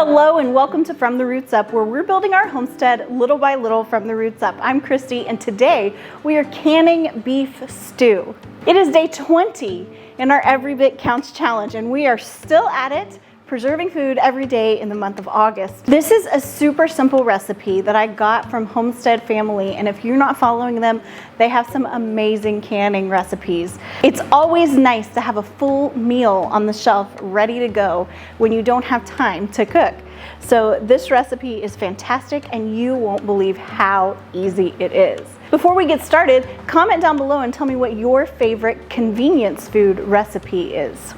Hello and welcome to From the Roots Up, where we're building our homestead little by little from the roots up. I'm Kristy, and today we are canning beef stew. It is day 20 in our Every Bit Counts challenge, and we are still at it, preserving food every day in the month of August. This is a super simple recipe that I got from Homestead Family, and if you're not following them, they have some amazing canning recipes. It's always nice to have a full meal on the shelf ready to go when you don't have time to cook. So this recipe is fantastic, and you won't believe how easy it is. Before we get started, comment down below and tell me what your favorite convenience food recipe is.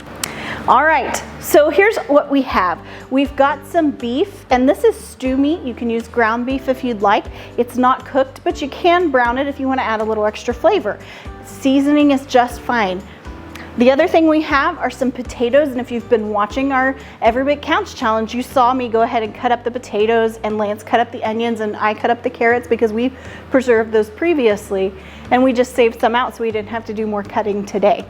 All right, so here's what we have. We've got some beef, and this is stew meat. You can use ground beef if you'd like. It's not cooked, but you can brown it if you want to add a little extra flavor. Seasoning is just fine. The other thing we have are some potatoes, and if you've been watching our Every Bit Counts challenge, you saw me go ahead and cut up the potatoes, and Lance cut up the onions, and I cut up the carrots because we preserved those previously, and we just saved some out so we didn't have to do more cutting today.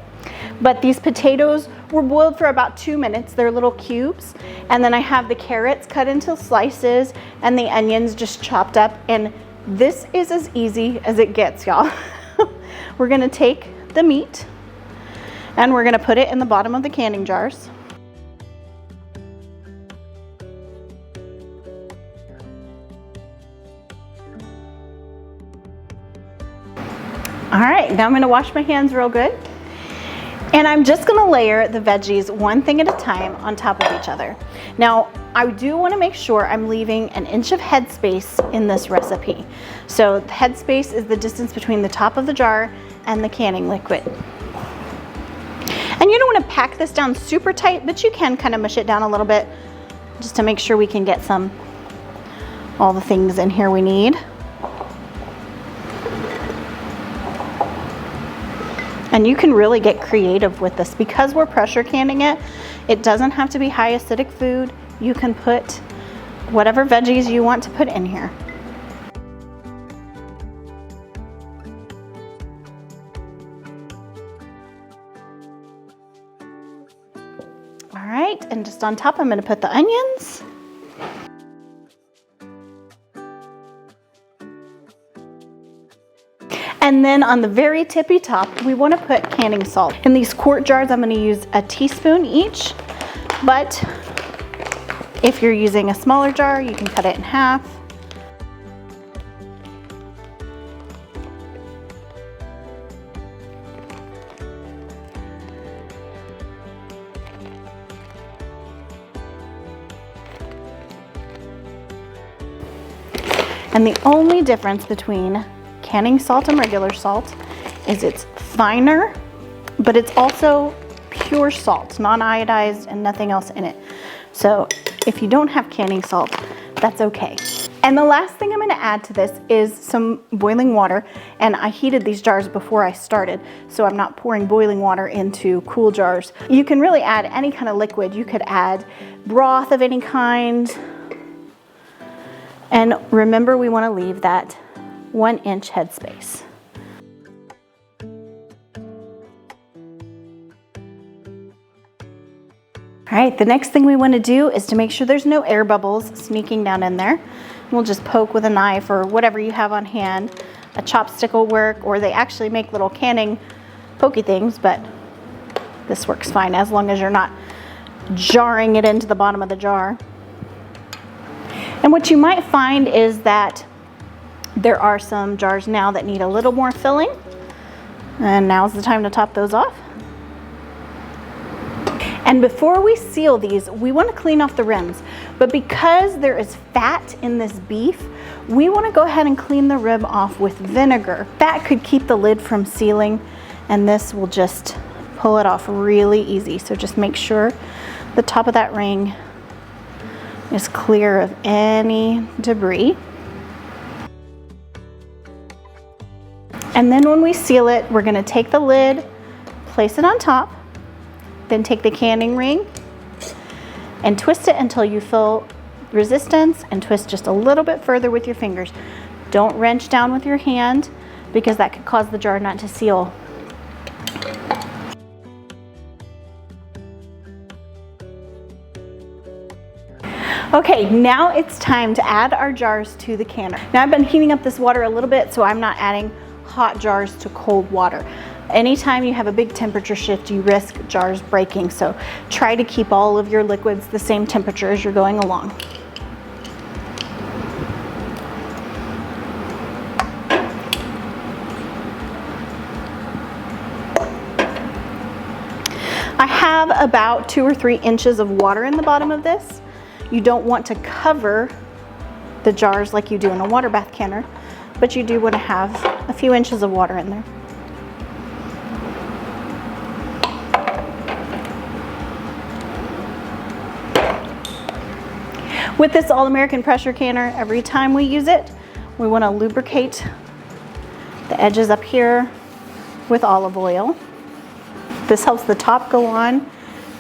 But these potatoes were boiled for about 2 minutes. They're little cubes. And then I have the carrots cut into slices and the onions just chopped up. And this is as easy as it gets, y'all. We're gonna take the meat and we're gonna put it in the bottom of the canning jars. All right, now I'm gonna wash my hands real good. And I'm just gonna layer the veggies one thing at a time on top of each other. Now, I do wanna make sure I'm leaving an inch of headspace in this recipe. So the headspace is the distance between the top of the jar and the canning liquid. And you don't wanna pack this down super tight, but you can kind of mush it down a little bit just to make sure we can get all the things in here we need. And you can really get creative with this because we're pressure canning it. It doesn't have to be high acidic food. You can put whatever veggies you want to put in here. All right, and just on top, I'm gonna put the onions. And then on the very tippy top, we want to put canning salt. In these quart jars, I'm going to use a teaspoon each, but if you're using a smaller jar, you can cut it in half. And the only difference between canning salt and regular salt is it's finer, but it's also pure salt, non-iodized and nothing else in it. So if you don't have canning salt, that's okay. And the last thing I'm gonna add to this is some boiling water, and I heated these jars before I started, so I'm not pouring boiling water into cool jars. You can really add any kind of liquid. You could add broth of any kind. And remember, we wanna leave that 1 inch headspace. All right, the next thing we want to do is to make sure there's no air bubbles sneaking down in there. We'll just poke with a knife or whatever you have on hand. A chopstick will work, or they actually make little canning pokey things, but this works fine as long as you're not jarring it into the bottom of the jar. And what you might find is that there are some jars now that need a little more filling, and now's the time to top those off. And before we seal these, we want to clean off the rims, but because there is fat in this beef, we want to go ahead and clean the rim off with vinegar. That could keep the lid from sealing, and this will just pull it off really easy. So just make sure the top of that ring is clear of any debris. And then when we seal it, we're gonna take the lid, place it on top, then take the canning ring and twist it until you feel resistance, and twist just a little bit further with your fingers. Don't wrench down with your hand because that could cause the jar not to seal. Okay, now it's time to add our jars to the canner. Now I've been heating up this water a little bit, so I'm not adding hot jars to cold water. Anytime you have a big temperature shift, you risk jars breaking, so try to keep all of your liquids the same temperature as you're going along. I have about 2 or 3 inches of water in the bottom of this. You don't want to cover the jars like you do in a water bath canner, but you do want to have a few inches of water in there. With this All-American pressure canner, every time we use it, we want to lubricate the edges up here with olive oil. This helps the top go on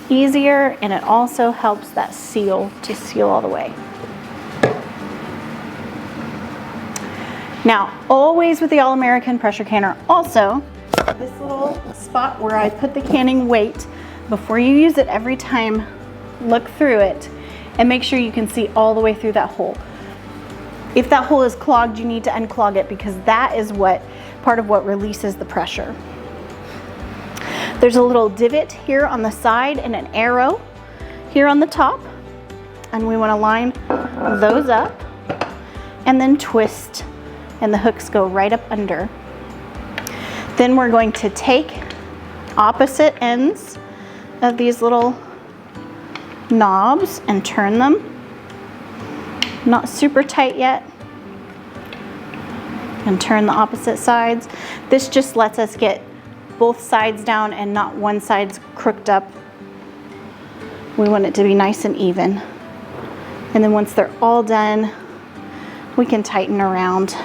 easier, and it also helps that seal to seal all the way. Now, always with the All-American pressure canner, also this little spot where I put the canning weight, before you use it every time, look through it and make sure you can see all the way through that hole. If that hole is clogged, you need to unclog it, because that is part of what releases the pressure. There's a little divot here on the side and an arrow here on the top, and we want to line those up and then twist, and the hooks go right up under. Then we're going to take opposite ends of these little knobs and turn them, not super tight yet, and turn the opposite sides. This just lets us get both sides down and not one side's crooked up. We want it to be nice and even. And then once they're all done, we can tighten around.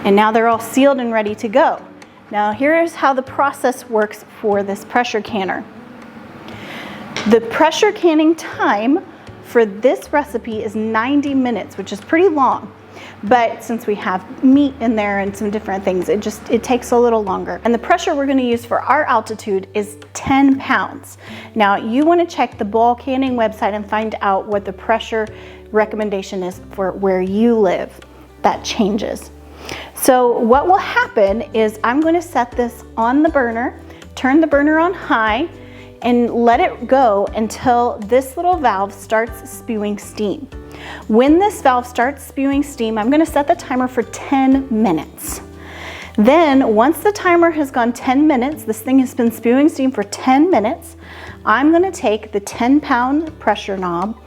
And now they're all sealed and ready to go. Now here's how the process works for this pressure canner. The pressure canning time for this recipe is 90 minutes, which is pretty long. But since we have meat in there and some different things, it takes a little longer. And the pressure we're going to use for our altitude is 10 pounds. Now you want to check the ball canning website and find out what the pressure recommendation is for where you live. That changes. So what will happen is I'm going to set this on the burner, turn the burner on high, and let it go until this little valve starts spewing steam. When this valve starts spewing steam, I'm going to set the timer for 10 minutes. Then once the timer has gone 10 minutes, this thing has been spewing steam for 10 minutes, I'm going to take the 10-pound pressure knob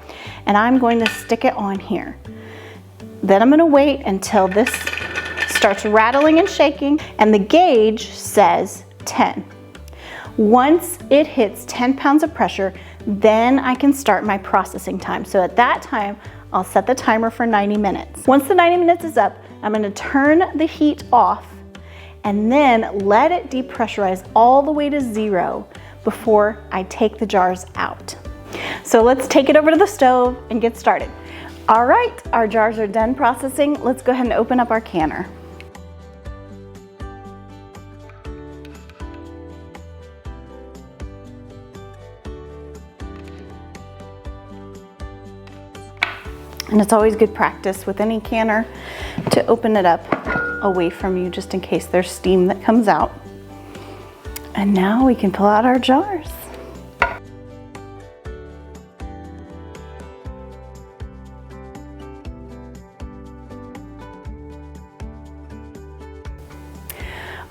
and I'm going to stick it on here. Then I'm going to wait until this starts rattling and shaking and the gauge says 10. Once it hits 10 pounds of pressure, then I can start my processing time. So at that time, I'll set the timer for 90 minutes. Once the 90 minutes is up, I'm going to turn the heat off and then let it depressurize all the way to 0 before I take the jars out. So let's take it over to the stove and get started. All right, our jars are done processing. Let's go ahead and open up our canner. And it's always good practice with any canner to open it up away from you just in case there's steam that comes out. And now we can pull out our jars.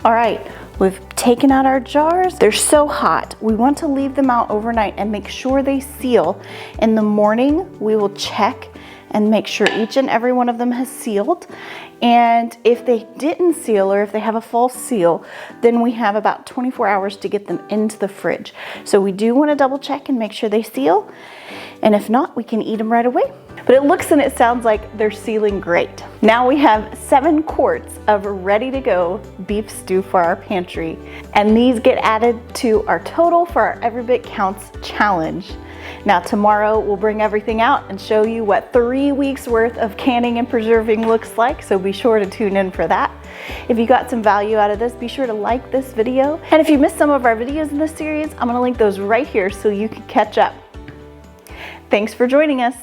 All right, we've taken out our jars. They're so hot. We want to leave them out overnight and make sure they seal. In the morning, we will check and make sure each and every one of them has sealed. And if they didn't seal or if they have a false seal, then we have about 24 hours to get them into the fridge. So we do want to double check and make sure they seal. And if not, we can eat them right away. but it looks and it sounds like they're sealing great. Now we have 7 quarts of ready to go beef stew for our pantry, and these get added to our total for our Every Bit Counts challenge. Now tomorrow we'll bring everything out and show you what 3 weeks worth of canning and preserving looks like, so be sure to tune in for that. If you got some value out of this, be sure to like this video. And if you missed some of our videos in this series, I'm gonna link those right here so you can catch up. Thanks for joining us.